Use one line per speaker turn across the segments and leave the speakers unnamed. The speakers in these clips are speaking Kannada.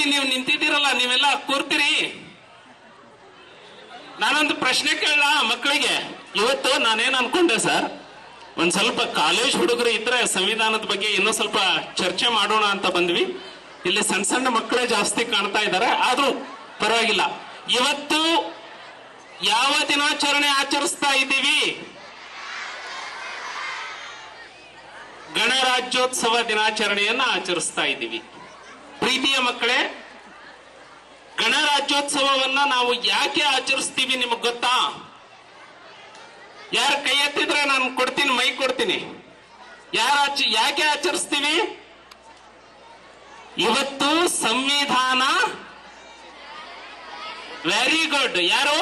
ಇಲ್ಲಿ ನೀವು ನಿಂತಿದ್ದೀರಲ್ಲ, ನೀವೆಲ್ಲ ಕೂರ್ತೀರಿ. ನಾನೊಂದು ಪ್ರಶ್ನೆ ಕೇಳ ಮಕ್ಕಳಿಗೆ. ಇವತ್ತು ನಾನೇನ್ ಅನ್ಕೊಂಡೆ ಸರ್, ಒಂದ್ ಸ್ವಲ್ಪ ಕಾಲೇಜ್ ಹುಡುಗರು ಇದ್ರೆ ಸಂವಿಧಾನದ ಬಗ್ಗೆ ಇನ್ನೂ ಸ್ವಲ್ಪ ಚರ್ಚೆ ಮಾಡೋಣ ಅಂತ ಬಂದ್ವಿ. ಇಲ್ಲಿ ಸಣ್ಣ ಸಣ್ಣ ಮಕ್ಕಳೇ ಜಾಸ್ತಿ ಕಾಣ್ತಾ ಇದ್ದಾರೆ, ಆದ್ರೂ ಪರವಾಗಿಲ್ಲ. ಇವತ್ತು ಯಾವ ದಿನಾಚರಣೆ ಆಚರಿಸ್ತಾ ಇದ್ದೀವಿ? ಗಣರಾಜ್ಯೋತ್ಸವ ದಿನಾಚರಣೆಯನ್ನ ಆಚರಿಸ್ತಾ ಇದ್ದೀವಿ. ಪ್ರೀತಿಯ ಮಕ್ಕಳೇ, ಗಣರಾಜ್ಯೋತ್ಸವವನ್ನ ನಾವು ಯಾಕೆ ಆಚರಿಸ್ತೀವಿ ನಿಮಗ್ ಗೊತ್ತಾ? ಯಾರು ಕೈ ಎತ್ತಿದ್ರೆ ನಾನು ಕೊಡ್ತೀನಿ, ಮೈ ಕೊಡ್ತೀನಿ. ಯಾಕೆ ಆಚರಿಸ್ತೀವಿ? ಇವತ್ತು ಸಂವಿಧಾನ, ವೆರಿ ಗುಡ್, ಯಾರು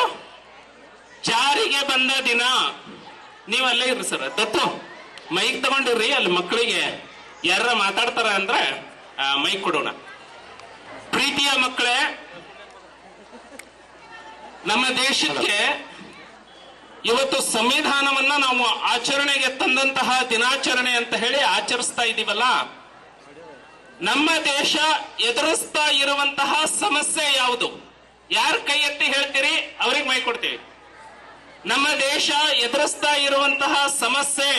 ಜಾರಿಗೆ ಬಂದ ದಿನ. ನೀವಲ್ಲೇ ಇರ್ರಿ ಸರ್, ದತ್ತು ಮೈಕ್ ತಗೊಂಡಿರ್ರಿ. ಅಲ್ಲಿ ಮಕ್ಕಳಿಗೆ ಯಾರ ಮಾತಾಡ್ತಾರ ಅಂದ್ರೆ ಮೈಕ್ ಕೊಡೋಣ. ಪ್ರೀತಿಯ ಮಕ್ಕಳೇ, ನಮ್ಮ ದೇಶಕ್ಕೆ ಇವತ್ತು ಸಂವಿಧಾನವನ್ನ ನಾವು ಆಚರಣೆಗೆ ತಂದಂತಹ ದಿನಾಚರಣೆ ಅಂತ ಹೇಳಿ ಆಚರಿಸ್ತಾ ಇದೀವಲ್ಲ. ನಮ್ಮ ದೇಶ ಎದುರಿಸ್ತಾ ಇರುವಂತಹ ಸಮಸ್ಯೆ ಯಾವುದು? ಯಾರು ಕೈ ಎತ್ತಿ ಹೇಳ್ತೀರಿ, ಅವ್ರಿಗೆ ಮೈ ಕೊಡ್ತೀವಿ. ನಮ್ಮ ದೇಶ ಎದುರಿಸ್ತಾ ಇರುವಂತಹ ಸಮಸ್ಯೆ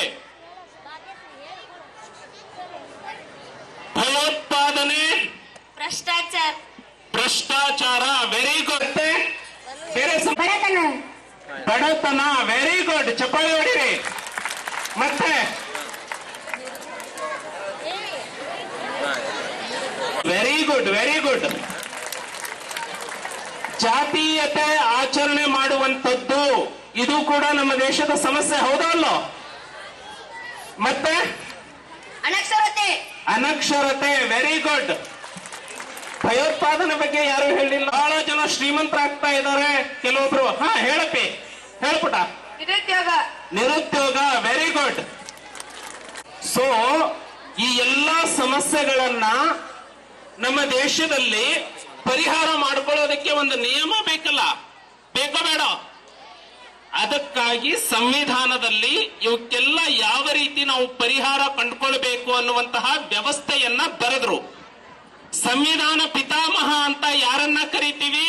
ಭಯೋತ್ಪಾದನೆ, ಭ್ರಷ್ಟಾಚಾರ, ವೆರಿ ಗುಡ್. ಬೇರೆ ಬಡತನ, ವೆರಿ ಗುಡ್, ಚಪ್ಪಾಳೆ ಹೊಡಿರಿ. ಮತ್ತೆ ವೆರಿ ಗುಡ್, ವೆರಿ ಗುಡ್. ಜಾತೀಯತೆ ಆಚರಣೆ ಮಾಡುವಂಥದ್ದು ಇದು ಕೂಡ ನಮ್ಮ ದೇಶದ ಸಮಸ್ಯೆ, ಹೌದಲ್ಲೋ? ಮತ್ತೆ ಅನಕ್ಷರತೆ, ವೆರಿ ಗುಡ್. ಭಯೋತ್ಪಾದನೆ ಬಗ್ಗೆ ಯಾರು ಹೇಳಿಲ್ಲ. ಬಹಳ ಜನ ಶ್ರೀಮಂತರಾಗ್ತಾ ಇದ್ದಾರೆ, ಕೆಲವೊಬ್ರು. ಹೇಳಪ್ಪಿ, ಹೇಳ್ಪುಟ. ನಿರುದ್ಯೋಗ, ವೆರಿ ಗುಡ್. ಸೊ ಈ ಎಲ್ಲಾ ಸಮಸ್ಯೆಗಳನ್ನ ನಮ್ಮ ದೇಶದಲ್ಲಿ ಪರಿಹಾರ ಮಾಡ್ಕೊಳ್ಳೋದಕ್ಕೆ ಒಂದು ನಿಯಮ ಬೇಕಲ್ಲ, ಬೇಕೋ ಬೇಡ? ಅದಕ್ಕಾಗಿ ಸಂವಿಧಾನದಲ್ಲಿ ಇವಕ್ಕೆಲ್ಲ ಯಾವ ರೀತಿ ನಾವು ಪರಿಹಾರ ಕಂಡುಕೊಳ್ಬೇಕು ಅನ್ನುವಂತಹ ವ್ಯವಸ್ಥೆಯನ್ನ ಬರೆದ್ರು. ಸಂವಿಧಾನ ಪಿತಾಮಹ ಅಂತ ಯಾರನ್ನ ಕರಿತೀವಿ?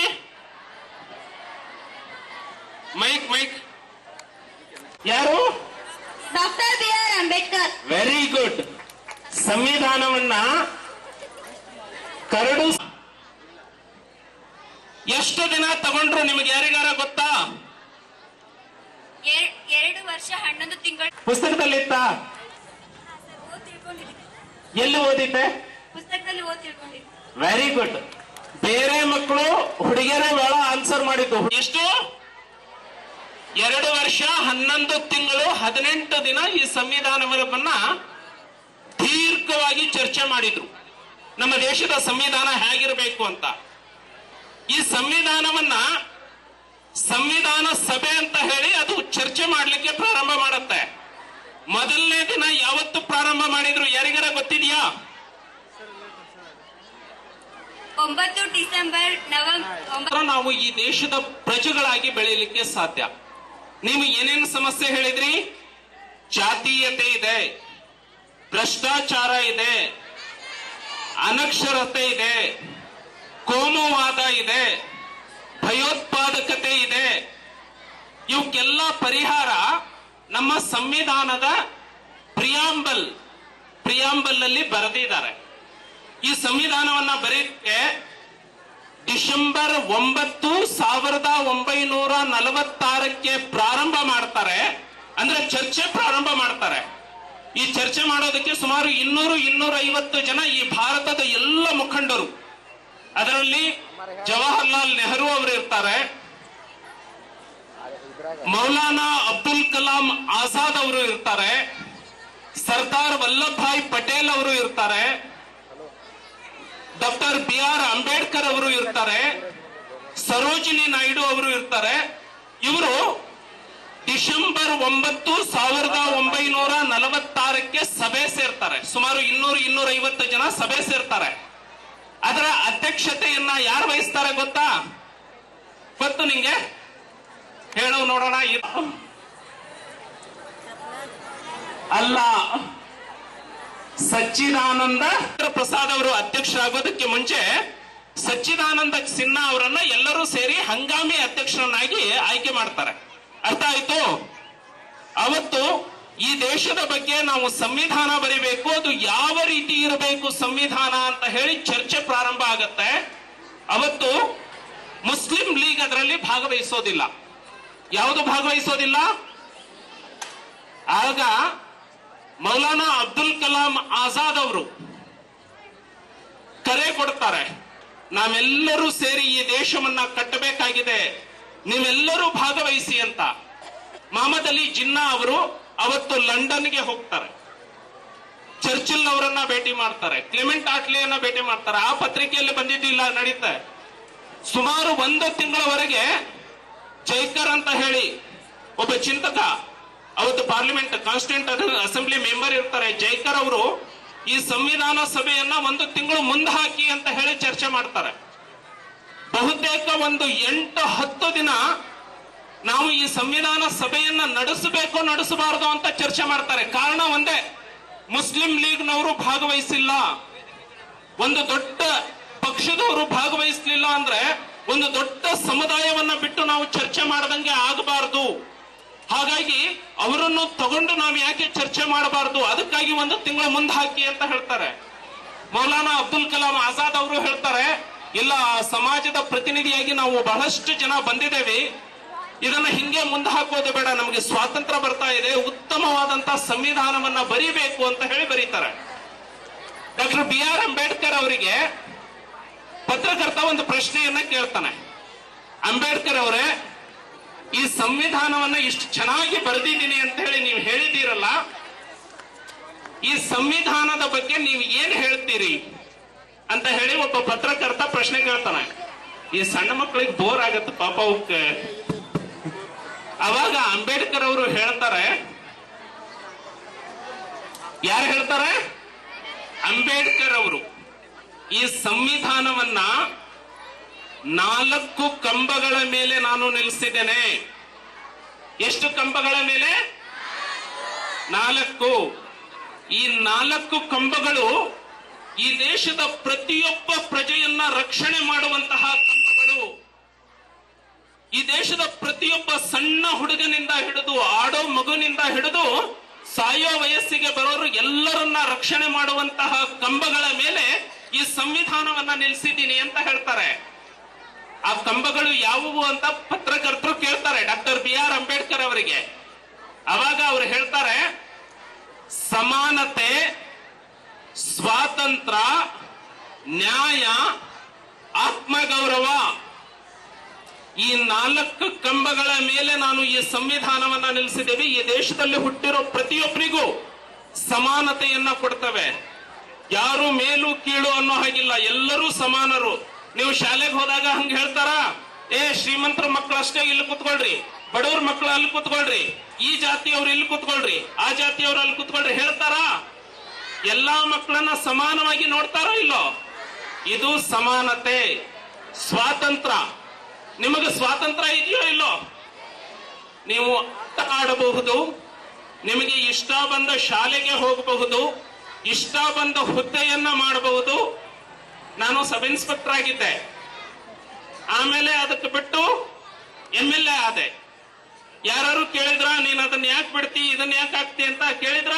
ಮೈಕ್ ಮೈಕ್, ಯಾರು?
Doctor B R. Ambedkar.
Very good. ಸಂವಿಧಾನವನ್ನ ಕರಡು ಎಷ್ಟು ದಿನ ತಗೊಂಡ್ರು ನಿಮಗೆ ಯಾರಿಗಾರ ಗೊತ್ತಾ?
2 ವರ್ಷ 11 ತಿಂಗಳು.
ಪುಸ್ತಕದಲ್ಲಿತ್ತ? ಎಲ್ಲಿ ಓದಿದ್ದೆ?
ಪುಸ್ತಕದಲ್ಲಿ ಓದಿ ತಿಳ್ಕೊಂಡಿದ್ದೆ.
Very good. ಬೇರೆ ಮಕ್ಕಳು ಹುಡುಗಿಯರೇ ಬೇಡ ಆನ್ಸರ್ ಮಾಡಿದ್ದು. ಎಷ್ಟು? 2 ವರ್ಷ 11 ತಿಂಗಳು 18 ದಿನ ಈ ಸಂವಿಧಾನವನ್ನ ದೀರ್ಘವಾಗಿ ಚರ್ಚೆ ಮಾಡಿದ್ರು. ನಮ್ಮ ದೇಶದ ಸಂವಿಧಾನ ಹೇಗಿರಬೇಕು ಅಂತ. ಈ ಸಂವಿಧಾನವನ್ನ ಸಂವಿಧಾನ ಸಭೆ ಅಂತ ಹೇಳಿ ಅದು ಚರ್ಚೆ ಮಾಡ್ಲಿಕ್ಕೆ ಪ್ರಾರಂಭ ಮಾಡುತ್ತೆ. ಮೊದಲನೇ ದಿನ ಯಾವತ್ತು ಪ್ರಾರಂಭ ಮಾಡಿದ್ರು ಯಾರಿಗಾರ ಗೊತ್ತಿದೆಯಾ?
9 ಡಿಸೆಂಬರ್.
ನಾವು ಈ ದೇಶದ ಪ್ರಜೆಗಳಾಗಿ ಬೆಳೆಯಲಿಕ್ಕೆ ಸಾಧ್ಯ. ನೀವು ಏನೇನು ಸಮಸ್ಯೆ ಹೇಳಿದ್ರಿ? ಜಾತೀಯತೆ ಇದೆ, ಭ್ರಷ್ಟಾಚಾರ ಇದೆ, ಅನಕ್ಷರತೆ ಇದೆ, ಕೋಮುವಾದ ಇದೆ, ಭಯೋತ್ಪಾದಕತೆ ಇದೆ. ಇವಕ್ಕೆಲ್ಲ ಪರಿಹಾರ ನಮ್ಮ ಸಂವಿಧಾನದ ಪ್ರಿಯಾಂಬಲ್ ಅಲ್ಲಿ ಬರೆದಿದ್ದಾರೆ. ಈ ಸಂವಿಧಾನವನ್ನ ಬರೆಯಕ್ಕೆ ಡಿಸೆಂಬರ್ 9, 1946ಕ್ಕೆ ಪ್ರಾರಂಭ ಮಾಡ್ತಾರೆ. ಅಂದ್ರೆ ಚರ್ಚೆ ಪ್ರಾರಂಭ ಮಾಡ್ತಾರೆ. ಈ ಚರ್ಚೆ ಮಾಡೋದಕ್ಕೆ ಸುಮಾರು 200-250 ಜನ ಈ ಭಾರತದ ಎಲ್ಲ ಮುಖಂಡರು, ಅದರಲ್ಲಿ ಜವಾಹರ್ಲಾಲ್ ನೆಹರು ಅವರು ಇರ್ತಾರೆ, ಮೌಲಾನಾ ಅಬ್ದುಲ್ ಕಲಾಂ ಆಜಾದ್ ಅವರು ಇರ್ತಾರೆ, ಸರ್ದಾರ್ ವಲ್ಲಭ್ ಭಾಯ್ ಪಟೇಲ್ ಅವರು ಇರ್ತಾರೆ, ಡಾಕ್ಟರ್ ಬಿ.ಆರ್. ಅಂಬೇಡ್ಕರ್ ಅವರು ಇರ್ತಾರೆ, ಸರೋಜಿನಿ ನಾಯ್ಡು ಅವರು ಇರ್ತಾರೆ. ಇವರು ಡಿಸೆಂಬರ್ 9, 1946ಕ್ಕೆ ಸಭೆ ಸೇರ್ತಾರೆ. ಸುಮಾರು 200-250 ಜನ ಸಭೆ ಸೇರ್ತಾರೆ. ಅದರ ಅಧ್ಯಕ್ಷತೆಯನ್ನ ಯಾರು ವಹಿಸ್ತಾರೆ ಗೊತ್ತಾ? ಗೊತ್ತು ನಿಂಗೆ? ಹೇಳು ನೋಡೋಣ. ಅಲ್ಲ, ಸಚ್ಚಿದಾನಂದ ಪ್ರಸಾದ್ ಅವರು ಅಧ್ಯಕ್ಷರಾಗೋದಕ್ಕೆ ಮುಂಚೆ ಸಚ್ಚಿದಾನಂದ ಸಿನ್ಹಾ ಅವರನ್ನ ಎಲ್ಲರೂ ಸೇರಿ ಹಂಗಾಮಿ ಅಧ್ಯಕ್ಷರನ್ನಾಗಿ ಆಯ್ಕೆ ಮಾಡ್ತಾರೆ. ಅರ್ಥ ಆಯ್ತು? ಅವತ್ತು ಈ ದೇಶದ ಬಗ್ಗೆ ನಾವು ಸಂವಿಧಾನ ಬರಿಬೇಕು, ಅದು ಯಾವ ರೀತಿ ಇರಬೇಕು ಸಂವಿಧಾನ ಅಂತ ಹೇಳಿ ಚರ್ಚೆ ಪ್ರಾರಂಭ ಆಗತ್ತೆ. ಅವತ್ತು ಮುಸ್ಲಿಂ ಲೀಗ್ ಅದರಲ್ಲಿ ಭಾಗವಹಿಸೋದಿಲ್ಲ. ಯಾವುದು ಭಾಗವಹಿಸೋದಿಲ್ಲ? ಆಗ ಮೌಲಾನಾ ಅಬ್ದುಲ್ ಕಲಾಂ ಆಜಾದ್ ಅವರು ಕರೆ ಕೊಡ್ತಾರೆ, ನಾವೆಲ್ಲರೂ ಸೇರಿ ಈ ದೇಶವನ್ನ ಕಟ್ಟಬೇಕಾಗಿದೆ, ನೀವೆಲ್ಲರೂ ಭಾಗವಹಿಸಿ ಅಂತ. ಮಹಮ್ಮದ್ ಅಲಿ ಜಿನ್ನಾ ಅವರು ಅವತ್ತು ಲಂಡನ್ಗೆ ಹೋಗ್ತಾರೆ, ಚರ್ಚಿಲ್ ಅವರನ್ನ ಭೇಟಿ ಮಾಡ್ತಾರೆ, ಕ್ಲೆಮೆಂಟ್ ಆಟ್ಲಿಯನ್ನ ಭೇಟಿ ಮಾಡ್ತಾರೆ. ಆ ಪತ್ರಿಕೆಯಲ್ಲಿ ಬಂದಿದ್ದಿಲ್ಲ, ನಡೀತೆ. ಸುಮಾರು 1 ತಿಂಗಳವರೆಗೆ ಜೈಕರ್ ಅಂತ ಹೇಳಿ ಒಬ್ಬ ಚಿಂತಕ, ಅವತ್ತು ಪಾರ್ಲಿಮೆಂಟ್ ಕಾನ್ಸ್ಟಿಟ್ಯೂಂಟ್ ಅಸೆಂಬ್ಲಿ ಮೆಂಬರ್ ಇರ್ತಾರೆ, ಜೈಕರ್ ಅವರು ಈ ಸಂವಿಧಾನ ಸಭೆಯನ್ನ 1 ತಿಂಗಳು ಮುಂದೆ ಹಾಕಿ ಅಂತ ಹೇಳಿ ಚರ್ಚೆ ಮಾಡ್ತಾರೆ. ಬಹುತೇಕ 8-10 ದಿನ ನಾವು ಈ ಸಂವಿಧಾನ ಸಭೆಯನ್ನ ನಡೆಸಬೇಕು ನಡೆಸಬಾರದು ಅಂತ ಚರ್ಚೆ ಮಾಡ್ತಾರೆ. ಕಾರಣ ಒಂದೇ, ಮುಸ್ಲಿಂ ಲೀಗ್ನವರು ಭಾಗವಹಿಸಿಲ್ಲ, ಒಂದು ದೊಡ್ಡ ಪಕ್ಷದವರು ಭಾಗವಹಿಸಲಿಲ್ಲ ಅಂದ್ರೆ ಒಂದು ದೊಡ್ಡ ಸಮುದಾಯವನ್ನ ಬಿಟ್ಟು ನಾವು ಚರ್ಚೆ ಮಾಡದಂಗೆ ಆಗಬಾರದು. ಹಾಗಾಗಿ ಅವರನ್ನು ತಗೊಂಡು ನಾವು ಯಾಕೆ ಚರ್ಚೆ ಮಾಡಬಾರದು, ಅದಕ್ಕಾಗಿ 1 ತಿಂಗಳ ಮುಂದೆ ಹಾಕಿ ಅಂತ ಹೇಳ್ತಾರೆ. ಮೌಲಾನಾ ಅಬ್ದುಲ್ ಕಲಾಂ ಆಜಾದ್ ಅವರು ಹೇಳ್ತಾರೆ, ಇಲ್ಲ, ಸಮಾಜದ ಪ್ರತಿನಿಧಿಯಾಗಿ ನಾವು ಬಹಳಷ್ಟು ಜನ ಬಂದಿದ್ದೇವೆ, ಇದನ್ನ ಹಿಂಗೆ ಮುಂದೆ ಹಾಕೋದು ಬೇಡ, ನಮಗೆ ಸ್ವಾತಂತ್ರ್ಯ ಬರ್ತಾ ಇದೆ, ಉತ್ತಮವಾದಂತ ಸಂವಿಧಾನವನ್ನ ಬರೀಬೇಕು ಅಂತ ಹೇಳಿ ಬರೀತಾರೆ. ಡಾಕ್ಟರ್ BR ಅಂಬೇಡ್ಕರ್ ಅವರಿಗೆ ಪತ್ರಕರ್ತ ಒಂದು ಪ್ರಶ್ನೆಯನ್ನ ಕೇಳ್ತಾನೆ, ಅಂಬೇಡ್ಕರ್ ಅವರೇ, ಈ ಸಂವಿಧಾನವನ್ನ ಇಷ್ಟು ಚೆನ್ನಾಗಿ ಬರೆದಿದ್ದೀನಿ ಅಂತ ಹೇಳಿ ನೀವು ಹೇಳಿದ್ದೀರಲ್ಲ, ಈ ಸಂವಿಧಾನದ ಬಗ್ಗೆ ನೀವು ಏನ್ ಹೇಳ್ತೀರಿ ಅಂತ ಹೇಳಿ ಒಬ್ಬ ಪತ್ರಕರ್ತ ಪ್ರಶ್ನೆ ಕೇಳ್ತಾನೆ. ಈ ಸಣ್ಣ ಮಕ್ಕಳಿಗೆ ಬೋರ್ ಆಗತ್ತೆ ಪಾಪ ಅವಕ್ಕೆ. ಅವಾಗ ಅಂಬೇಡ್ಕರ್ ಅವರು ಹೇಳ್ತಾರೆ, ಯಾರು ಹೇಳ್ತಾರೆ? ಅಂಬೇಡ್ಕರ್ ಅವರು, ಈ ಸಂವಿಧಾನವನ್ನ 4 ಕಂಬಗಳ ಮೇಲೆ ನಾನು ನಿಲ್ಲಿಸಿದ್ದೇನೆ. ಎಷ್ಟು ಕಂಬಗಳ ಮೇಲೆ? 4. ಈ 4 ಕಂಬಗಳು ಈ ದೇಶದ ಪ್ರತಿಯೊಬ್ಬ ಪ್ರಜೆಯನ್ನ ರಕ್ಷಣೆ ಮಾಡುವಂತಹ ಕಂಬಗಳು. ಈ ದೇಶದ ಪ್ರತಿಯೊಬ್ಬ ಸಣ್ಣ ಹುಡುಗನಿಂದ ಹಿಡಿದು ಆಡೋ ಮಗುವಿನಿಂದ ಹಿಡಿದು ಸಾಯೋ ವಯಸ್ಸಿಗೆ ಬರೋರು ಎಲ್ಲರನ್ನ ರಕ್ಷಣೆ ಮಾಡುವಂತಹ ಕಂಬಗಳ ಮೇಲೆ ಈ ಸಂವಿಧಾನವನ್ನ ನಿಲ್ಲಿಸಿದ್ದೀನಿ ಅಂತ ಹೇಳ್ತಾರೆ. ಆ ಕಂಬಗಳು ಯಾವುವು ಅಂತ ಪತ್ರಕರ್ತರು ಕೇಳ್ತಾರೆ ಡಾಕ್ಟರ್ BR ಅಂಬೇಡ್ಕರ್ ಅವರಿಗೆ. ಅವಾಗ ಅವರು ಹೇಳ್ತಾರೆ, ಸಮಾನತೆ, ಸ್ವಾತಂತ್ರ್ಯ, ನ್ಯಾಯ, ಆತ್ಮಗೌರವ, ಈ 4 ಕಂಬಗಳ ಮೇಲೆ ನಾನು ಈ ಸಂವಿಧಾನವನ್ನ ನಿಲ್ಲಿಸಿದ್ದೇವೆ. ಈ ದೇಶದಲ್ಲಿ ಹುಟ್ಟಿರೋ ಪ್ರತಿಯೊಬ್ಬರಿಗೂ ಸಮಾನತೆಯನ್ನ ಕೊಡ್ತವೆ. ಯಾರು ಮೇಲು ಕೀಳು ಅನ್ನೋ ಹಾಗಿಲ್ಲ, ಎಲ್ಲರೂ ಸಮಾನರು. ನೀವು ಶಾಲೆಗೆ ಹೋದಾಗ ಹಂಗ ಹೇಳ್ತಾರ, ಶ್ರೀಮಂತರ ಮಕ್ಕಳು ಅಷ್ಟೇ ಇಲ್ಲಿ ಕುತ್ಕೊಳ್ರಿ, ಬಡವ್ರ ಮಕ್ಕಳು ಅಲ್ಲಿ ಕುತ್ಕೊಳ್ರಿ, ಈ ಜಾತಿಯವ್ರು ಇಲ್ಲಿ ಕುತ್ಕೊಳ್ರಿ, ಆ ಜಾತಿಯವ್ರು ಅಲ್ಲಿ ಕುತ್ಕೊಳ್ರಿ ಹೇಳ್ತಾರ? ಎಲ್ಲಾ ಮಕ್ಕಳನ್ನ ಸಮಾನವಾಗಿ ನೋಡ್ತಾರೋ ಇಲ್ಲೋ? ಇದು ಸಮಾನತೆ. ಸ್ವಾತಂತ್ರ್ಯ, ನಿಮಗೆ ಸ್ವಾತಂತ್ರ್ಯ ಇದೆಯೋ ಇಲ್ಲೋ? ನೀವು ಆಟ ಆಡಬಹುದು, ನಿಮಗೆ ಇಷ್ಟ ಬಂದ ಶಾಲೆಗೆ ಹೋಗಬಹುದು, ಇಷ್ಟ ಬಂದ ಹುದ್ದೆಯನ್ನ ಮಾಡಬಹುದು. ನಾನು ಸಬ್ ಇನ್ಸ್ಪೆಕ್ಟರ್ ಆಗಿದ್ದೆ, ಆಮೇಲೆ ಅದಕ್ಕೆ ಬಿಟ್ಟು MLA ಆದೆ. ಯಾರು ಕೇಳಿದ್ರ, ನೀನ್ ಅದನ್ನ ಯಾಕೆ ಬಿಡ್ತಿ, ಇದನ್ನ ಯಾಕೆ ಆಗ್ತಿ ಅಂತ ಕೇಳಿದ್ರ?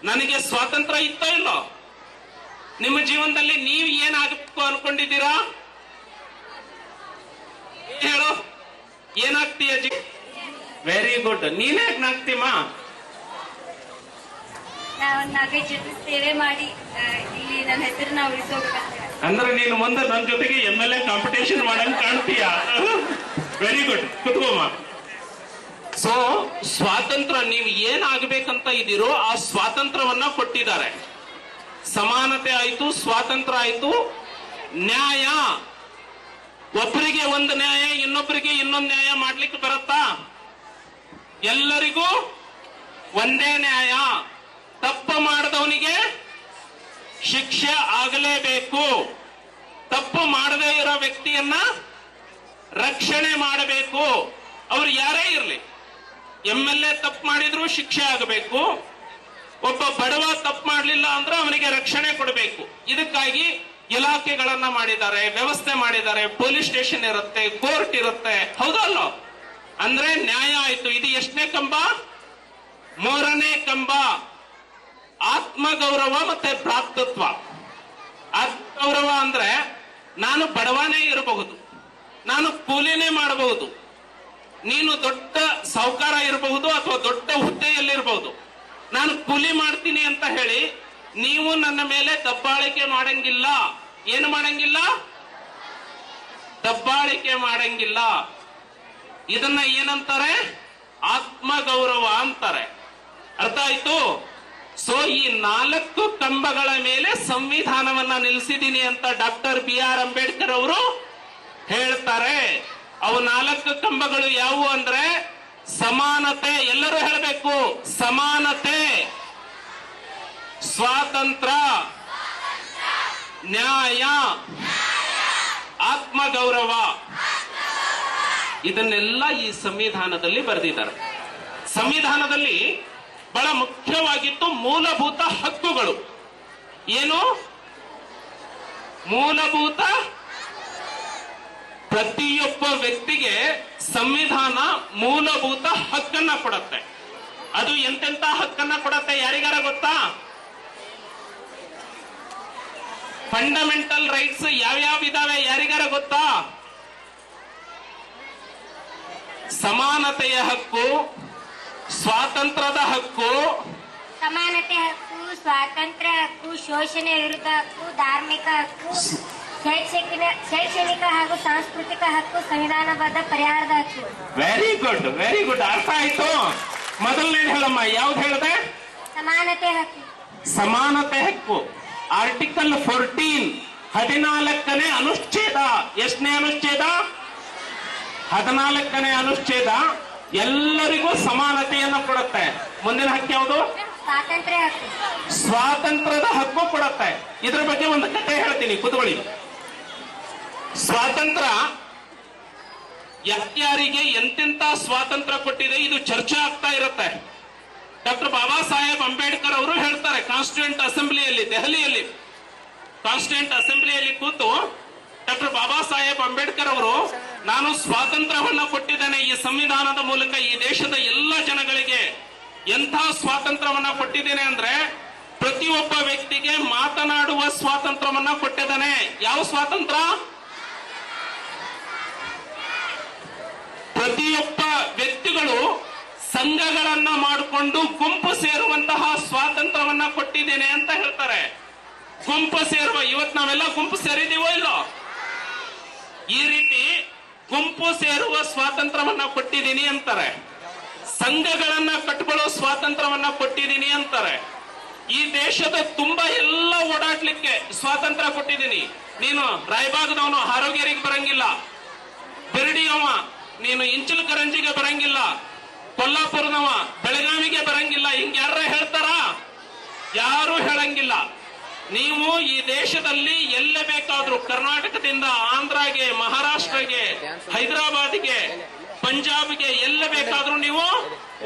ನನಗೆ ಸ್ವಾತಂತ್ರ್ಯ ಇತ್ತೋ ಇಲ್ಲೋ? ನಿಮ್ಮ ಜೀವನದಲ್ಲಿ ನೀವು ಏನಾಗಬೇಕು ಅನ್ಕೊಂಡಿದ್ದೀರಾ? ಹೇಳು, ಏನಾಗ್ತೀಯ? Very good. ನೀನ್ಯಾಗ್ನಾಗ್ತೀಮ?
ನಾವು 4 ಜೊತೆ ಸೇವೆ ಮಾಡಿ ಇಲ್ಲಿ ನನ್ನ ಹೆಸರನ್ನ ಉಳಿಸೋಗ್ಬೇಕು.
ಅಂದ್ರೆ ನೀನು ಮುಂದೆ ನನ್ನ ಜೊತೆಗೆ MLA ಕಾಂಪಿಟೇಷನ್ ಮಾಡಂಗ್ ಕಾಣ್ತೀಯ. ವೆರಿ ಗುಡ್, ಕುತ್ಕೋಮ್ಮ. ಸೊ ಸ್ವಾತಂತ್ರ್ಯ, ನೀವು ಏನಾಗಬೇಕಂತ ಇದ್ದೀರೋ ಆ ಸ್ವಾತಂತ್ರ್ಯವನ್ನ ಕೊಟ್ಟಿದ್ದಾರೆ. ಸಮಾನತೆ ಆಯ್ತು, ಸ್ವಾತಂತ್ರ್ಯ ಆಯ್ತು, ನ್ಯಾಯ. ಒಬ್ಬರಿಗೆ ಒಂದು ನ್ಯಾಯ, ಇನ್ನೊಬ್ಬರಿಗೆ ಇನ್ನೊಂದು ನ್ಯಾಯ ಮಾಡ್ಲಿಕ್ಕೆ ಬರುತ್ತಾ? ಎಲ್ಲರಿಗೂ ಒಂದೇ ನ್ಯಾಯ. ತಪ್ಪು ಮಾಡದವನಿಗೆ ಶಿಕ್ಷೆ ಆಗಲೇಬೇಕು. ತಪ್ಪು ಮಾಡದೇ ಇರೋ ವ್ಯಕ್ತಿಯನ್ನ ರಕ್ಷಣೆ ಮಾಡಬೇಕು. ಅವ್ರು ಯಾರೇ ಇರಲಿ, MLA ತಪ್ಪು ಮಾಡಿದ್ರು ಶಿಕ್ಷೆ ಆಗಬೇಕು. ಒಬ್ಬ ಬಡವ ತಪ್ಪು ಮಾಡಲಿಲ್ಲ ಅಂದ್ರೆ ಅವನಿಗೆ ರಕ್ಷಣೆ ಕೊಡಬೇಕು. ಇದಕ್ಕಾಗಿ ಇಲಾಖೆಗಳನ್ನ ಮಾಡಿದ್ದಾರೆ, ವ್ಯವಸ್ಥೆ ಮಾಡಿದ್ದಾರೆ, ಪೊಲೀಸ್ ಸ್ಟೇಷನ್ ಇರುತ್ತೆ, ಕೋರ್ಟ್ ಇರುತ್ತೆ, ಹೌದಲ್ಲೋ? ಅಂದ್ರೆ ನ್ಯಾಯ ಆಯ್ತು. ಇದು ಎಷ್ಟನೇ ಕಂಬ? ಮೂರನೇ ಕಂಬ. ಆತ್ಮಗೌರವ ಮತ್ತೆ ಭ್ರಾತೃತ್ವ. ಆತ್ಮಗೌರವ ಅಂದ್ರೆ ನಾನು ಬಡವನೇ ಇರಬಹುದು, ನಾನು ಕೂಲಿನೇ ಮಾಡಬಹುದು, ನೀನು ದೊಡ್ಡ ಸಾಹುಕಾರ ಇರಬಹುದು ಅಥವಾ ದೊಡ್ಡ ಹುದ್ದೆಯಲ್ಲಿರಬಹುದು, ನಾನು ಕೂಲಿ ಮಾಡ್ತೀನಿ ಅಂತ ಹೇಳಿ ನೀವು ನನ್ನ ಮೇಲೆ ದಬ್ಬಾಳಿಕೆ ಮಾಡಂಗಿಲ್ಲ. ಏನು ಮಾಡಂಗಿಲ್ಲ? ದಬ್ಬಾಳಿಕೆ ಮಾಡಂಗಿಲ್ಲ. ಇದನ್ನ ಏನಂತಾರೆ? ಆತ್ಮಗೌರವ ಅಂತಾರೆ. ಅರ್ಥ ಆಯ್ತು? ಸೊ ಈ 4 ಕಂಬಗಳ ಮೇಲೆ ಸಂವಿಧಾನವನ್ನ ನಿಲ್ಲಿಸಿದೀನಿ ಅಂತ ಡಾಕ್ಟರ್ BR ಅಂಬೇಡ್ಕರ್ ಅವರು ಹೇಳ್ತಾರೆ. ಅವು 4 ಕಂಬಗಳು ಯಾವುವು ಅಂದ್ರೆ ಸಮಾನತೆ, ಎಲ್ಲರೂ ಹೇಳಬೇಕು, ಸಮಾನತೆ, ಸ್ವಾತಂತ್ರ್ಯ, ನ್ಯಾಯ, ಆತ್ಮಗೌರವ. ಇದನ್ನೆಲ್ಲ ಈ ಸಂವಿಧಾನದಲ್ಲಿ ಬರೆದಿದ್ದಾರೆ. ಸಂವಿಧಾನದಲ್ಲಿ ಬಹಳ ಮುಖ್ಯವಾಗಿತ್ತು ಮೂಲಭೂತ ಹಕ್ಕುಗಳು. ಏನು ಮೂಲಭೂತ? ಪ್ರತಿಯೊಬ್ಬ ವ್ಯಕ್ತಿಗೆ ಸಂವಿಧಾನ ಮೂಲಭೂತ ಹಕ್ಕನ್ನ ಕೊಡುತ್ತೆ. ಅದು ಎಂತೆಂತ ಹಕ್ಕನ್ನ ಕೊಡುತ್ತೆ ಯಾರಿಗಾರ ಗೊತ್ತಾ? ಫಂಡಮೆಂಟಲ್ ರೈಟ್ಸ್ ಯಾವ್ಯಾವ ಇದಾವೆ ಯಾರಿಗಾರ ಗೊತ್ತಾ? ಸಮಾನತೆಯ ಹಕ್ಕು, ಸ್ವಾತಂತ್ರ್ಯದ ಹಕ್ಕು,
ಸಮಾನತೆ ಹಕ್ಕು, ಸ್ವಾತಂತ್ರ್ಯ ಹಕ್ಕು, ಶೋಷಣೆ ವಿರುದ್ಧ ಹಕ್ಕು, ಧಾರ್ಮಿಕ ಹಕ್ಕು, ಶೈಕ್ಷಣಿಕ ಹಾಗೂ ಸಾಂಸ್ಕೃತಿಕ ಹಕ್ಕು, ಸಂವಿಧಾನಬದ್ಧ ಪರಿಹಾರದ ಹಕ್ಕು.
Very good, very good. ಅರ್ಥ ಆಯ್ತು. ಮೊದಲನೇ ಹೇಳಮ್ಮ, ಯಾವ್ದು ಹೇಳಿದೆ?
ಸಮಾನತೆ ಹಕ್ಕು.
ಸಮಾನತೆ ಹಕ್ಕು. ಆರ್ಟಿಕಲ್ 14 14ನೇ ಅನುಚ್ಛೇದ. ಎಷ್ಟನೇ ಅನುಚ್ಛೇದ? 14ನೇ ಅನುಚ್ಛೇದ ಎಲ್ಲರಿಗೂ ಸಮಾನತೆಯನ್ನು ಕೊಡುತ್ತೆ. ಮುಂದಿನ ಹಕ್ಕು ಯಾವುದು?
ಸ್ವಾತಂತ್ರ್ಯ ಹಕ್ಕು.
ಸ್ವಾತಂತ್ರ್ಯದ ಹಕ್ಕು ಕೊಡುತ್ತೆ. ಇದ್ರ ಬಗ್ಗೆ ಒಂದು ಕಥೆ ಹೇಳ್ತೀನಿ, ಕೂತ್ಕೊಳ್ಳಿ. ಸ್ವಾತಂತ್ರ್ಯ ಯಾರ್ಯಾರಿಗೆ ಎಂತೆಂತ ಸ್ವಾತಂತ್ರ್ಯ ಕೊಟ್ಟಿದೆ ಇದು ಚರ್ಚೆ ಆಗ್ತಾ ಇರುತ್ತೆ. ಡಾಕ್ಟರ್ ಬಾಬಾ ಸಾಹೇಬ್ ಅಂಬೇಡ್ಕರ್ ಅವರು ಹೇಳ್ತಾರೆ ಕಾನ್ಸ್ಟಿಟ್ಯೂಂಟ್ ಅಸೆಂಬ್ಲಿಯಲ್ಲಿ, ದೆಹಲಿಯಲ್ಲಿ ಕಾನ್ಸ್ಟಿಟ್ಯೂಂಟ್ ಅಸೆಂಬ್ಲಿಯಲ್ಲಿ ಕೂತು ಡಾಕ್ಟರ್ ಬಾಬಾ ಸಾಹೇಬ್ ಅಂಬೇಡ್ಕರ್ ಅವರು, ನಾನು ಸ್ವಾತಂತ್ರ್ಯವನ್ನ ಕೊಟ್ಟಿದ್ದೇನೆ ಈ ಸಂವಿಧಾನದ ಮೂಲಕ ಈ ದೇಶದ ಎಲ್ಲ ಜನಗಳಿಗೆ. ಎಂಥ ಸ್ವಾತಂತ್ರ್ಯವನ್ನ ಕೊಟ್ಟಿದ್ದೇನೆ ಅಂದ್ರೆ ಪ್ರತಿಯೊಬ್ಬ ವ್ಯಕ್ತಿಗೆ ಮಾತನಾಡುವ ಸ್ವಾತಂತ್ರ್ಯವನ್ನ ಕೊಟ್ಟಿದ್ದಾನೆ. ಯಾವ ಸ್ವಾತಂತ್ರ್ಯ? ಪ್ರತಿಯೊಬ್ಬ ವ್ಯಕ್ತಿಗಳು ಸಂಘಗಳನ್ನ ಮಾಡಿಕೊಂಡು ಗುಂಪು ಸೇರುವಂತಹ ಸ್ವಾತಂತ್ರ್ಯವನ್ನ ಕೊಟ್ಟಿದ್ದೇನೆ ಅಂತ ಹೇಳ್ತಾರೆ. ಗುಂಪು ಸೇರುವ, ಇವತ್ತು ನಾವೆಲ್ಲ ಗುಂಪು ಸೇರಿದೀವೋ ಇಲ್ಲೋ? ಈ ರೀತಿ ಗುಂಪು ಸೇರುವ ಸ್ವಾತಂತ್ರ್ಯವನ್ನ ಕೊಟ್ಟಿದ್ದೀನಿ ಅಂತಾರೆ. ಸಂಘಗಳನ್ನ ಕಟ್ಕೊಳ್ಳೋ ಸ್ವಾತಂತ್ರ್ಯವನ್ನ ಕೊಟ್ಟಿದ್ದೀನಿ ಅಂತಾರೆ. ಈ ದೇಶದ ತುಂಬಾ ಎಲ್ಲ ಓಡಾಡ್ಲಿಕ್ಕೆ ಸ್ವಾತಂತ್ರ್ಯ ಕೊಟ್ಟಿದ್ದೀನಿ. ನೀನು ರಾಯಬಾಗದವನು ಹಾರೋಗೇರಿಗೆ ಬರಂಗಿಲ್ಲ, ಬಿರಡಿಯವ ನೀನು ಇಂಚಲಕರಂಜಿಗೆ ಬರಂಗಿಲ್ಲ, ಕೊಲ್ಲಾಪುರದವ ಬೆಳಗಾವಿಗೆ ಬರಂಗಿಲ್ಲ. ಹಿಂಗ ಯಾರ ಹೇಳ್ತಾರ? ಯಾರು ಹೇಳಂಗಿಲ್ಲ. ನೀವು ಈ ದೇಶದಲ್ಲಿ ಎಲ್ಲ ಬೇಕಾದ್ರೂ ಕರ್ನಾಟಕದಿಂದ ಆಂಧ್ರಗೆ, ಮಹಾರಾಷ್ಟ್ರಗೆ, ಹೈದರಾಬಾದ್ಗೆ, ಪಂಜಾಬ್ಗೆ ಎಲ್ಲ ಬೇಕಾದ್ರೂ ನೀವು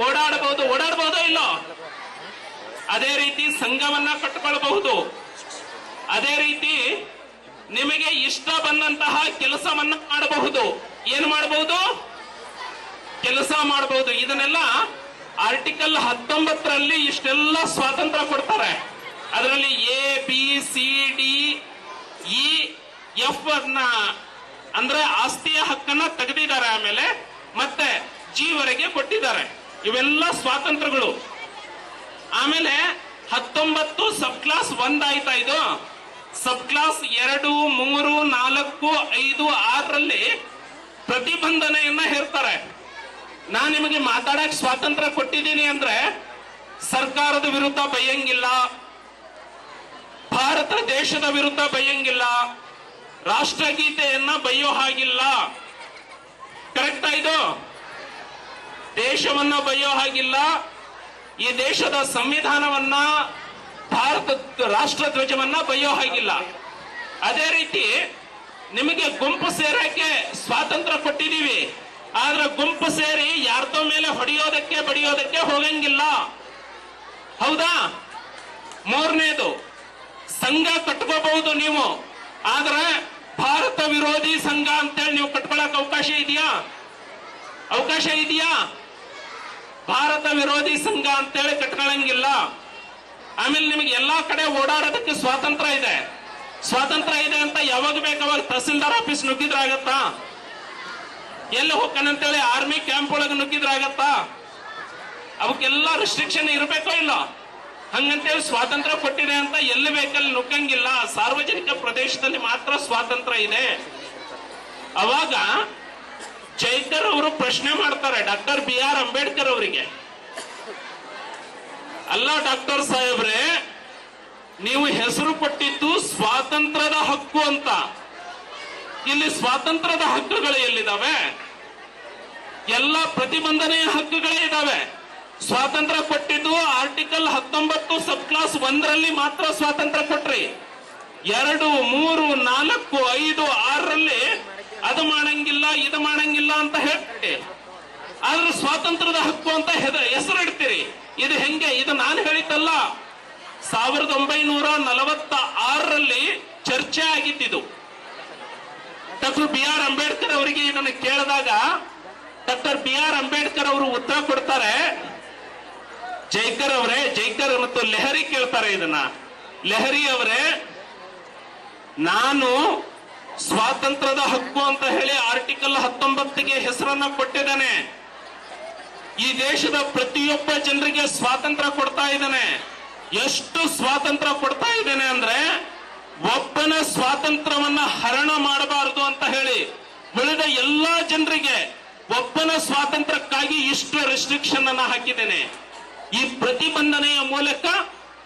ಓಡಾಡಬಹುದು. ಓಡಾಡಬಹುದೋ ಇಲ್ಲೋ? ಅದೇ ರೀತಿ ಸಂಘವನ್ನ ಕಟ್ಟಿಕೊಳ್ಳಬಹುದು. ಅದೇ ರೀತಿ ನಿಮಗೆ ಇಷ್ಟ ಬಂದಂತಹ ಕೆಲಸವನ್ನ ಮಾಡಬಹುದು. ಏನು ಮಾಡಬಹುದು? ಕೆಲಸ ಮಾಡಬಹುದು. ಇದನ್ನೆಲ್ಲ ಆರ್ಟಿಕಲ್ 19ರಲ್ಲಿ ಇಷ್ಟೆಲ್ಲ ಸ್ವಾತಂತ್ರ್ಯ ಕೊಡ್ತಾರೆ. ಅದರಲ್ಲಿ ABCDEF ಅಂದ್ರೆ ಆಸ್ತಿಯ ಹಕ್ಕನ್ನ ತೆಗೆದಿದ್ದಾರೆ. ಆಮೇಲೆ ಮತ್ತೆ Gವರೆಗೆ ಕೊಟ್ಟಿದ್ದಾರೆ. ಇವೆಲ್ಲ ಸ್ವಾತಂತ್ರ್ಯಗಳು. ಆಮೇಲೆ 19 ಸಬ್ ಕ್ಲಾಸ್ 1 ಆಯ್ತಾ? ಇದು ಸಬ್ ಕ್ಲಾಸ್ 2, 3, 4, 5, 6ರಲ್ಲಿ ಪ್ರತಿಬಂಧನೆಯನ್ನ ಹೇರ್ತಾರೆ. ನಾನು ನಿಮಗೆ ಮಾತಾಡಕ್ ಸ್ವಾತಂತ್ರ್ಯ ಕೊಟ್ಟಿದ್ದೀನಿ ಅಂದ್ರೆ ಸರ್ಕಾರದ ವಿರುದ್ಧ ಬೈಯಂಗಿಲ್ಲ, ಭಾರತ ದೇಶದ ವಿರುದ್ಧ ಬೈಯಂಗಿಲ್ಲ, ರಾಷ್ಟ್ರಗೀತೆಯನ್ನ ಬೈಯೋ ಹಾಗಿಲ್ಲ. ಕರೆಕ್ಟಾ? ಇದು ದೇಶವನ್ನ ಬೈಯೋ ಹಾಗಿಲ್ಲ. ಈ ದೇಶದ ಸಂವಿಧಾನವನ್ನ, ಭಾರತ ರಾಷ್ಟ್ರ ಧ್ವಜವನ್ನ ಬೈಯೋ ಹಾಗಿಲ್ಲ. ಅದೇ ರೀತಿ ನಿಮಗೆ ಗುಂಪು ಸೇರಕ್ಕೆ ಸ್ವಾತಂತ್ರ್ಯ ಕೊಟ್ಟಿದ್ದೀವಿ. ಆದ್ರೆ ಗುಂಪು ಸೇರಿ ಯಾರ್ದೋ ಮೇಲೆ ಹೊಡೆಯೋದಕ್ಕೆ ಬಡಿಯೋದಕ್ಕೆ ಹೋಗಂಗಿಲ್ಲ. ಹೌದಾ? ಮೂರನೇದು, ಸಂಘ ಕಟ್ಕೋಬಹುದು ನೀವು. ಆದ್ರೆ ಭಾರತ ವಿರೋಧಿ ಸಂಘ ಅಂತೇಳಿ ನೀವು ಕಟ್ಕೊಳಕ್ ಅವಕಾಶ ಇದೆಯಾ? ಅವಕಾಶ ಇದೆಯಾ? ಭಾರತ ವಿರೋಧಿ ಸಂಘ ಅಂತೇಳಿ ಕಟ್ಕೊಳಂಗಿಲ್ಲ. ಆಮೇಲೆ ನಿಮಗೆ ಎಲ್ಲಾ ಕಡೆ ಓಡಾಡೋದಕ್ಕೆ ಸ್ವಾತಂತ್ರ್ಯ ಇದೆ. ಸ್ವಾತಂತ್ರ್ಯ ಇದೆ ಅಂತ ಯಾವಾಗ ಬೇಕಾವಾಗ ತಹಸೀಲ್ದಾರ್ ಆಫೀಸ್ ನುಗ್ಗಿದ್ರಾಗತ್ತಾ? ಎಲ್ಲಿ ಹೋಗ್ತಾನಂತೇಳಿ ಆರ್ಮಿ ಕ್ಯಾಂಪ್ ಒಳಗೆ ನುಗ್ಗಿದ್ರಾಗತ್ತಾ? ಅವಕ್ಕೆಲ್ಲ ರಿಸ್ಟ್ರಿಕ್ಷನ್ ಇರಬೇಕೋ ಇಲ್ಲ? ಹಂಗಂತೇಳಿ ಸ್ವಾತಂತ್ರ್ಯ ಕೊಟ್ಟಿದೆ ಅಂತ ಎಲ್ಲಿ ಬೇಕಲ್ಲಿ ನುಗ್ಗಂಗಿಲ್ಲ. ಸಾರ್ವಜನಿಕ ಪ್ರದೇಶದಲ್ಲಿ ಮಾತ್ರ ಸ್ವಾತಂತ್ರ್ಯ ಇದೆ. ಅವಾಗ ಜೈಕರ್ ಅವರು ಪ್ರಶ್ನೆ ಮಾಡ್ತಾರೆ ಡಾಕ್ಟರ್ BR ಅಂಬೇಡ್ಕರ್ ಅವರಿಗೆ, ಅಲ್ಲ ಡಾಕ್ಟರ್ ಸಾಹೇಬ್ರೆ, ನೀವು ಹೆಸರು ಕೊಟ್ಟಿದ್ದು ಸ್ವಾತಂತ್ರ್ಯದ ಹಕ್ಕು ಅಂತ, ಇಲ್ಲಿ ಸ್ವಾತಂತ್ರ್ಯದ ಹಕ್ಕುಗಳು ಎಲ್ಲಿದ್ದಾವೆ? ಎಲ್ಲ ಪ್ರತಿಬಂಧನೆಯ ಹಕ್ಕುಗಳೇ ಇದ್ದಾವೆ. ಸ್ವಾತಂತ್ರ್ಯ ಕೊಟ್ಟಿದ್ದು ಆರ್ಟಿಕಲ್ 19 ಸಬ್ ಕ್ಲಾಸ್ 1ರಲ್ಲಿ ಮಾತ್ರ ಸ್ವಾತಂತ್ರ್ಯ ಕೊಟ್ರಿ. 2, 3, 4, 5, 6ರಲ್ಲಿ ಅದು ಮಾಡಂಗಿಲ್ಲ ಇದು ಮಾಡಂಗಿಲ್ಲ ಅಂತ ಹೇಳ್ತೀರಿ. ಆದ್ರೆ ಸ್ವಾತಂತ್ರ್ಯದ ಹಕ್ಕು ಅಂತ ಹೆಸರು ಇಡ್ತೀರಿ. ಇದು ಹೆಂಗೆ? ಇದು ನಾನು ಹೇಳಿದ್ದಲ್ಲ, 1946ರಲ್ಲಿ ಚರ್ಚೆ ಆಗಿದ್ದು. ಡಾಕ್ಟರ್ BR ಅಂಬೇಡ್ಕರ್ ಅವರಿಗೆ ಇದನ್ನು ಕೇಳಿದಾಗ ಡಾಕ್ಟರ್ BR ಅಂಬೇಡ್ಕರ್ ಅವರು ಉತ್ತರ ಕೊಡ್ತಾರೆ. ಜೈಕರ್ ಅವರೇ, ಜೈಕರ್ ಮತ್ತು ಲೆಹರಿ ಕೇಳ್ತಾರೆ ಇದನ್ನ. ಲೆಹರಿ ಅವರೇ, ನಾನು ಸ್ವಾತಂತ್ರ್ಯದ ಹಕ್ಕು ಅಂತ ಹೇಳಿ ಆರ್ಟಿಕಲ್ 19ಗೆ ಹೆಸರನ್ನ ಕೊಟ್ಟಿದ್ದೇನೆ. ಈ ದೇಶದ ಪ್ರತಿಯೊಬ್ಬ ಜನರಿಗೆ ಸ್ವಾತಂತ್ರ್ಯ ಕೊಡ್ತಾ ಇದ್ದಾನೆ. ಎಷ್ಟು ಸ್ವಾತಂತ್ರ್ಯ ಕೊಡ್ತಾ ಇದ್ದೇನೆ ಅಂದ್ರೆ, ಒಬ್ಬನ ಸ್ವಾತಂತ್ರ್ಯವನ್ನ ಹರಣ ಮಾಡಬಾರದು ಅಂತ ಹೇಳಿ ಉಳಿದ ಎಲ್ಲಾ ಜನರಿಗೆ ಒಬ್ಬನ ಸ್ವಾತಂತ್ರ್ಯಕ್ಕಾಗಿ ಇಷ್ಟು ರೆಸ್ಟ್ರಿಕ್ಷನ್ ಅನ್ನ ಹಾಕಿದ್ದೇನೆ. ಈ ಪ್ರತಿಬಂಧನೆಯ ಮೂಲಕ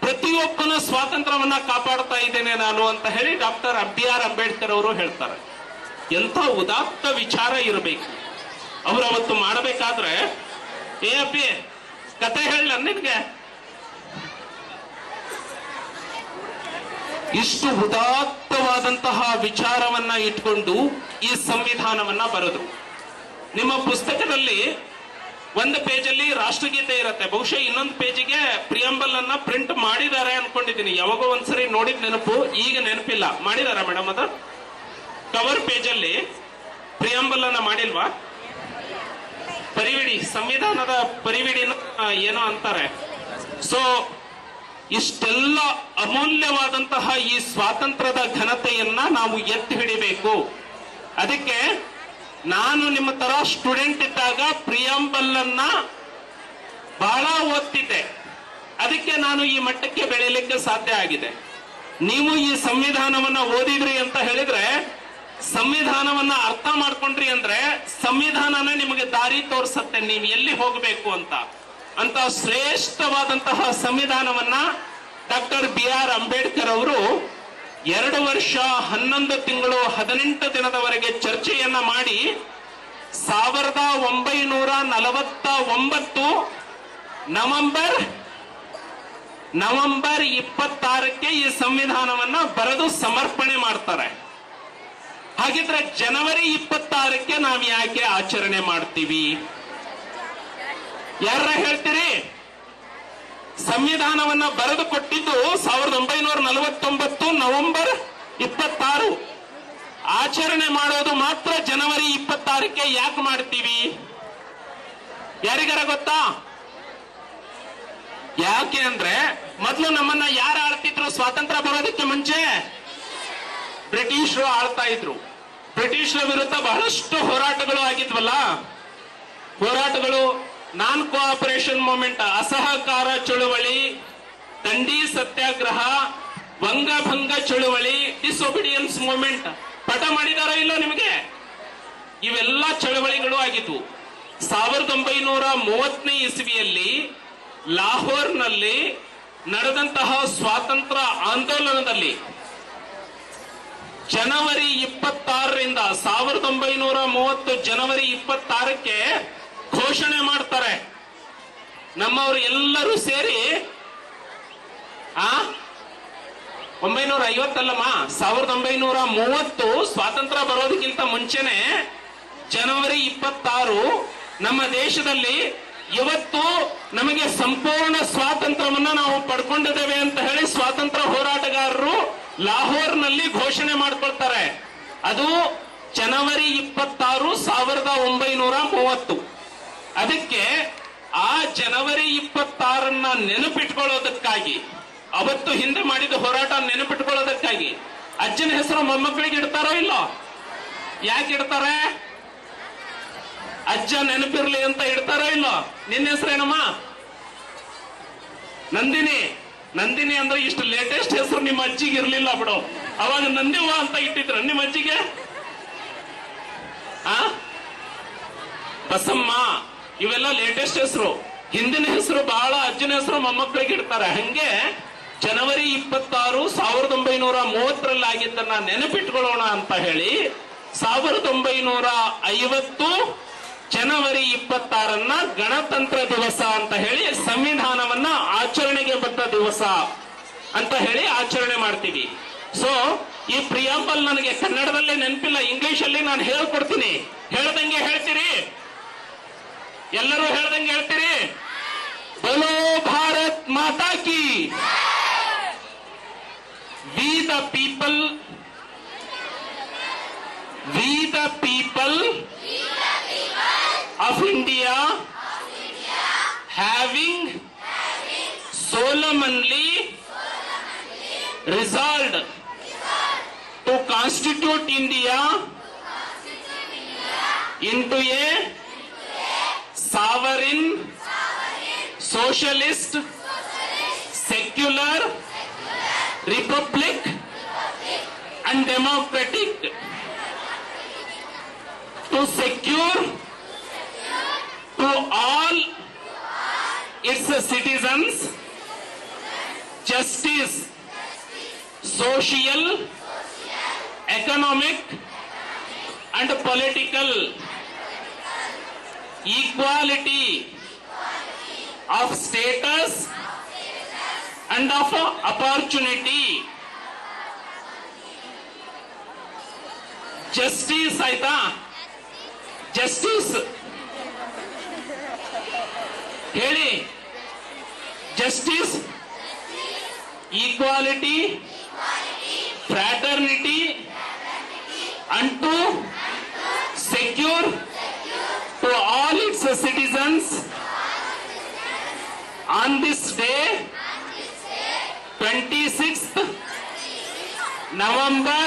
ಪ್ರತಿಯೊಬ್ಬನ ಸ್ವಾತಂತ್ರ್ಯವನ್ನ ಕಾಪಾಡ್ತಾ ಇದ್ದೇನೆ ನಾನು ಅಂತ ಹೇಳಿ ಡಾಕ್ಟರ್ BR ಅಂಬೇಡ್ಕರ್ ಅವರು ಹೇಳ್ತಾರೆ. ಎಂಥ ಉದಾತ್ತ ವಿಚಾರ ಇರಬೇಕು ಅವರು ಅವತ್ತು ಮಾಡಬೇಕಾದ್ರೆ. ಏ ಅಪ್ಪಿ, ಕತೆ ಹೇಳ ನಿನ್ಗೆ. ಇಷ್ಟು ಉದಾತ್ತವಾದಂತಹ ವಿಚಾರವನ್ನ ಇಟ್ಕೊಂಡು ಈ ಸಂವಿಧಾನವನ್ನ ಬರೆದ್ರು. ನಿಮ್ಮ ಪುಸ್ತಕದಲ್ಲಿ ಒಂದು ಪೇಜಲ್ಲಿ ರಾಷ್ಟ್ರಗೀತೆ ಇರುತ್ತೆ, ಬಹುಶಃ ಇನ್ನೊಂದು ಪೇಜಿಗೆ ಪ್ರಿಯಂಬಲ್ ಅನ್ನ ಪ್ರಿಂಟ್ ಮಾಡಿದ್ದಾರೆ ಅನ್ಕೊಂಡಿದ್ದೀನಿ. ಯಾವಾಗೋ ಒಂದ್ಸರಿ ನೋಡಿದ ನೆನಪು, ಈಗ ನೆನಪಿಲ್ಲ. ಮಾಡಿದಾರ ಮೇಡಮ್? ಅದು ಕವರ್ ಪೇಜಲ್ಲಿ ಪ್ರಿಯಂಬಲ್ ಅನ್ನ ಮಾಡಿಲ್ವಾ? ಪರಿವಿಡಿ, ಸಂವಿಧಾನದ ಪರಿವಿಡಿನ ಏನೋ ಅಂತಾರೆ. ಸೊ ಇಷ್ಟೆಲ್ಲ ಅಮೂಲ್ಯವಾದಂತಹ ಈ ಸ್ವಾತಂತ್ರ್ಯದ ಘನತೆಯನ್ನ ನಾವು ಎತ್ತಿ ಹಿಡಿಬೇಕು. ಅದಕ್ಕೆ ನಾನು ನಿಮ್ಮ ತರ ಸ್ಟೂಡೆಂಟ್ ಇದ್ದಾಗ ಪ್ರಿಯಂಬಲ್ ಅನ್ನ ಬಹಳ ಓದ್ತಿದ್ದೆ. ಅದಕ್ಕೆ ನಾನು ಈ ಮಟ್ಟಕ್ಕೆ ಬೆಳೆಯಲಿಕ್ಕೆ ಸಾಧ್ಯ ಆಗಿದೆ. ನೀವು ಈ ಸಂವಿಧಾನವನ್ನ ಓದಿದ್ರಿ ಅಂತ ಹೇಳಿದ್ರೆ, ಸಂವಿಧಾನವನ್ನ ಅರ್ಥ ಮಾಡ್ಕೊಂಡ್ರಿ ಅಂದ್ರೆ ಸಂವಿಧಾನನೇ ನಿಮಗೆ ದಾರಿ ತೋರಿಸತ್ತೆ ನೀವು ಎಲ್ಲಿ ಹೋಗಬೇಕು ಅಂತ. ಶ್ರೇಷ್ಠವಾದಂತಹ ಸಂವಿಧಾನವನ್ನ ಡಾಕ್ಟರ್ BR ಅಂಬೇಡ್ಕರ್ ಅವರು 2 ವರ್ಷ 11 ತಿಂಗಳು 18 ದಿನದವರೆಗೆ ಚರ್ಚೆಯನ್ನ ಮಾಡಿ 1949 ನವೆಂಬರ್ 26ಕ್ಕೆ ಈ ಸಂವಿಧಾನವನ್ನ ಬರೆದು ಸಮರ್ಪಣೆ ಮಾಡ್ತಾರೆ. ಹಾಗಿದ್ರೆ ಜನವರಿ 26ಕ್ಕೆ ನಾವು ಯಾಕೆ ಆಚರಣೆ ಮಾಡ್ತೀವಿ? ಯಾರ ಹೇಳ್ತೀರಿ? ಸಂವಿಧಾನವನ್ನ ಬರೆದು ಕೊಟ್ಟಿದ್ದು 1949 ನವೆಂಬರ್ 26. ಆಚರಣೆ ಮಾಡೋದು ಮಾತ್ರ ಜನವರಿ 26ಕ್ಕೆ ಯಾಕೆ ಮಾಡ್ತೀವಿ? ಯಾರಿಗಾರ ಗೊತ್ತಾ? ಯಾಕೆ ಅಂದ್ರೆ, ಮೊದಲು ನಮ್ಮನ್ನ ಯಾರು ಆಳ್ತಿದ್ರು? ಸ್ವಾತಂತ್ರ್ಯ ಬರೋದಕ್ಕೆ ಮುಂಚೆ ಬ್ರಿಟಿಷರು ಆಳ್ತಾ ಇದ್ರು. ಬ್ರಿಟಿಷರ ವಿರುದ್ಧ ಬಹಳಷ್ಟು ಹೋರಾಟಗಳು ಆಗಿದ್ವಲ್ಲ. ಹೋರಾಟಗಳು ನಾನ್ ಕೋಆಪರೇಷನ್ ಮೂವ್ಮೆಂಟ್, ಅಸಹಕಾರ ಚಳುವಳಿ, ದಂಡಿ ಸತ್ಯಾಗ್ರಹ, ವಂಗಭಂಗ ಚಳುವಳಿ, ಡಿಸೊಬಿಡಿಯನ್ಸ್ ಮೂವ್ಮೆಂಟ್ ಪಠ ಮಾಡಿದಾರ ಇಲ್ಲ ನಿಮಗೆ? ಇವೆಲ್ಲ ಚಳವಳಿಗಳು ಆಗಿದ್ವು. 1930ನೇ ಇಸ್ವಿಯಲ್ಲಿ ಲಾಹೋರ್ನಲ್ಲಿ ನಡೆದಂತಹ ಸ್ವಾತಂತ್ರ್ಯ ಆಂದೋಲನದಲ್ಲಿ ಜನವರಿ 26ರಿಂದ 1930 ಜನವರಿ 26ಕ್ಕೆ ಘೋಷಣೆ ಮಾಡ್ತಾರೆ. ನಮ್ಮವರು ಎಲ್ಲರೂ ಸೇರಿ 950 ಅಲ್ಲಮ್ಮ, 1930 ಸ್ವಾತಂತ್ರ್ಯ ಬರೋದಕ್ಕಿಂತ ಮುಂಚೆನೆ ಜನವರಿ 26 ನಮ್ಮ ದೇಶದಲ್ಲಿ ಇವತ್ತು ನಮಗೆ ಸಂಪೂರ್ಣ ಸ್ವಾತಂತ್ರ್ಯವನ್ನ ನಾವು ಪಡ್ಕೊಂಡಿದ್ದೇವೆ ಅಂತ ಹೇಳಿ ಸ್ವಾತಂತ್ರ್ಯ ಹೋರಾಟಗಾರರು ಲಾಹೋರ್ನಲ್ಲಿ ಘೋಷಣೆ ಮಾಡ್ಕೊಳ್ತಾರೆ. ಅದು ಜನವರಿ 26, 1930. ಅದಕ್ಕೆ ಆ ಜನವರಿ 26 ನೆನಪಿಟ್ಕೊಳ್ಳೋದಕ್ಕಾಗಿ, ಅವತ್ತು ಹಿಂದೆ ಮಾಡಿದ ಹೋರಾಟ ನೆನಪಿಟ್ಕೊಳ್ಳೋದಕ್ಕಾಗಿ ಅಜ್ಜನ ಹೆಸರು ಮೊಮ್ಮಕ್ಕಳಿಗೆ ಇಡ್ತಾರೋ ಇಲ್ಲೋ? ಯಾಕೆ ಇಡ್ತಾರೆ? ಅಜ್ಜ ನೆನಪಿರ್ಲಿ ಅಂತ ಇಡ್ತಾರೋ ಇಲ್ಲೋ? ನಿನ್ನ ಹೆಸರೇನಮ್ಮ? ನಂದಿನಿ. ನಂದಿನಿ ಅಂದ್ರೆ ಇಷ್ಟು ಲೇಟೆಸ್ಟ್ ಹೆಸರು ನಿಮ್ಮ ಅಜ್ಜಿಗೆ ಇರ್ಲಿಲ್ಲ ಬಿಡು. ಅವಾಗ ನಂದಿವ್ವ ಅಂತ ಇಟ್ಟಿದ್ರ ನಿಮ್ಮ ಅಜ್ಜಿಗೆ? ಬಸಮ್ಮ, ಇವೆಲ್ಲ ಲೇಟೆಸ್ಟ್ ಹೆಸರು. ಹಿಂದಿನ ಹೆಸರು ಬಹಳ ಅಜ್ಜನ ಹೆಸರು ಮೊಮ್ಮಕ್ಕಳಿಗೆ ಇಡ್ತಾರೆ. ಹಂಗೆ ಜನವರಿ 26, 1930 ಆಗಿದ್ದನ್ನ ನೆನಪಿಟ್ಕೊಳ್ಳೋಣ ಅಂತ ಹೇಳಿ 1950 ಜನವರಿ 26 ಗಣತಂತ್ರ ದಿವಸ ಅಂತ ಹೇಳಿ ಸಂವಿಧಾನವನ್ನ ಆಚರಣೆಗೆ ಬಂದ ದಿವಸ ಅಂತ ಹೇಳಿ ಆಚರಣೆ ಮಾಡ್ತೀವಿ. ಸೊ ಈ ಪ್ರಿಯಾಂಬಲ್ ನನಗೆ ಕನ್ನಡದಲ್ಲೇ ನೆನಪಿಲ್ಲ, ಇಂಗ್ಲಿಷ್ ಅಲ್ಲಿ ನಾನು ಹೇಳ್ಕೊಡ್ತೀನಿ. ಹೇಳ್ದಂಗೆ ಹೇಳ್ತೀರಿ? ಎಲ್ಲರೂ ಹೇಳ್ದಂಗೆ ಹೇಳ್ತೀರಿ? बोलो भारत माता की, we the people of India having solemnly resolved to constitute India into a sovereign, socialist, secular, republic and democratic, to secure to all its citizens justice, social, economic and political equality of status and of opportunity. Justice ಆಯ್ತಾ? ಜಸ್ಟಿಸ್ ಹೇಳಿ. Justice, equality, fraternity and to secure to all its citizens on this day 26th November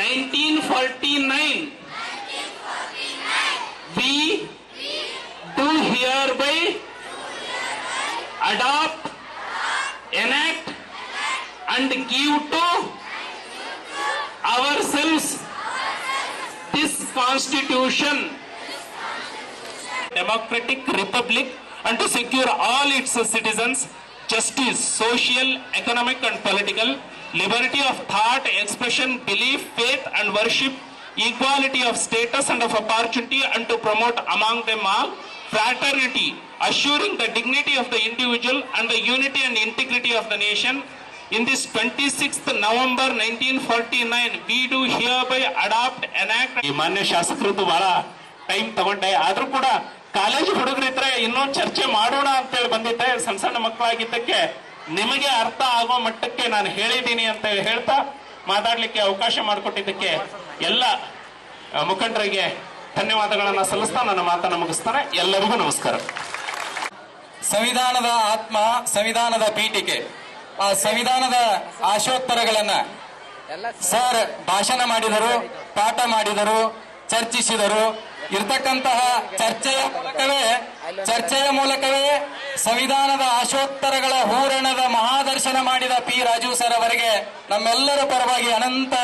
1949 we do hereby adopt, enact and give to ourselves this constitution, democratic republic, and to secure all its citizens justice, social, economic and political, liberty of thought, expression, belief, faith and worship, equality of status and of opportunity, and to promote among them all fraternity, assuring the dignity of the individual and the unity and integrity of the nation. In this 26th November 1949 we do hereby adopt, enact. ಈ ಮಾನ್ಯ ಶಾಸಕರದ್ದು ಬಹಳ ಟೈಮ್ ತಗೊಂಡೆ, ಆದ್ರೂ ಕೂಡ ಕಾಲೇಜು ಹುಡುಗರಿದ್ರೆ ಇನ್ನೂ ಚರ್ಚೆ ಮಾಡೋಣ ಅಂತೇಳಿ ಬಂದಿದ್ದೆ. ಸಣ್ಣ ಸಣ್ಣ ಮಕ್ಕಳಾಗಿದ್ದಕ್ಕೆ ನಿಮಗೆ ಅರ್ಥ ಆಗೋ ಮಟ್ಟಕ್ಕೆ ನಾನು ಹೇಳಿದ್ದೀನಿ ಅಂತ ಹೇಳ್ತಾ ಮಾತಾಡ್ಲಿಕ್ಕೆ ಅವಕಾಶ ಮಾಡಿಕೊಟ್ಟಿದ್ದಕ್ಕೆ ಎಲ್ಲ ಮುಖಂಡರಿಗೆ ಧನ್ಯವಾದಗಳನ್ನ ಸಲ್ಲಿಸ್ತಾ ನನ್ನ ಮಾತನ್ನು ಮುಗಿಸ್ತಾರೆ. ಎಲ್ಲರಿಗೂ ನಮಸ್ಕಾರ.
ಸಂವಿಧಾನದ ಆತ್ಮ, ಸಂವಿಧಾನದ ಪೀಠಿಕೆ, ಆ ಸಂವಿಧಾನದ ಆಶೋತ್ತರಗಳನ್ನ ಸರ್ ಭಾಷಣ ಮಾಡಿದರು, ಪಾಠ ಮಾಡಿದರು, ಚರ್ಚಿಸಿದರು. ಇರ್ತಕ್ಕಂತಹ ಚರ್ಚೆಯ ಮೂಲಕವೇ ಸಂವಿಧಾನದ ಆಶೋತ್ತರಗಳ ಹೂರಣದ ಮಹಾದರ್ಶನ ಮಾಡಿದ ಪಿ ರಾಜು ಸರ್ ಅವರಿಗೆ ನಮ್ಮೆಲ್ಲರ ಪರವಾಗಿ ಅನಂತ